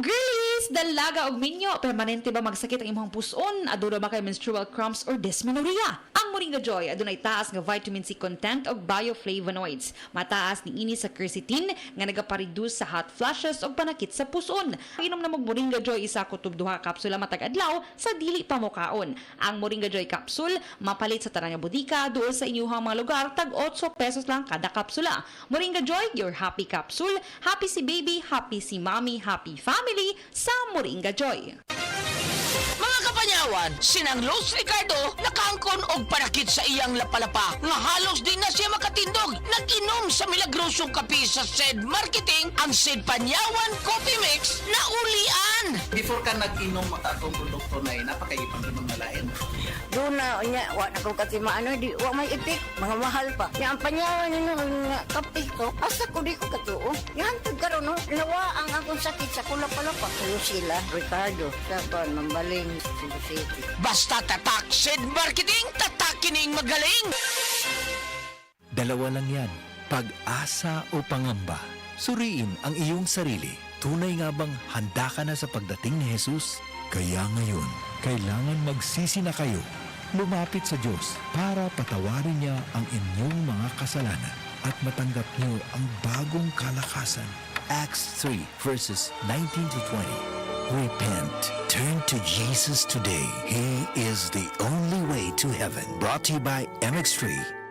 girlies! Dalaga og minyo, permanente ba magsakit ang imong puson? Aduna ba kay menstrual cramps or dysmenorrhea? Ang Moringa Joy adunay taas nga vitamin C content og bioflavonoids. Mataas ni ini sa quercetin nga nagapareduce sa hot flashes og panakit sa puson. Inom na mog Moringa Joy isa kutob duha ka kapsula matag adlaw sa dili pa mokaon. Ang Moringa Joy capsule mapalit sa tanang bodika duol sa inyong mga lugar tag 8 pesos lang kada kapsula. Moringa Joy, your happy capsule. Happy si baby, happy si mommy, happy family sa Moringa Joy. Mga kapanyawan, sinang Los Ricardo nakaangkon og panakit sa iyang lapalapa nga halos di na siya makatindog. Nag-inom sa milagrosong kape sa SED Marketing ang SED Panyawan Coffee Mix na ulian. Before ka nag-inom makatong produkto na napakaipanginom na lain. Doon na, wa na ko kasi maano, di, wa may ipik, mga mahal pa. Yan, ang panyawan nino, nga kape ko, asa ko di ko katuo. Yan, tagkaroon, no, nawa ang akong sakit sa kulap-palapa. Ano sila, Ricardo, Saban, Mambaling, Cebu City. Basta tatak SED Marketing, tatakining magaling. Dalawa lang yan, pag-asa o pangamba. Suriin ang iyong sarili. Tunay nga bang handa ka na sa pagdating ni Jesus? Kaya ngayon, kailangan magsisi na kayo. Lumapit sa Diyos para patawarin niya ang inyong mga kasalanan at matanggap niyo ang bagong kalakasan. Acts 3 verses 19 to 20. Repent. Turn to Jesus today. He is the only way to heaven. Brought to you by MX3.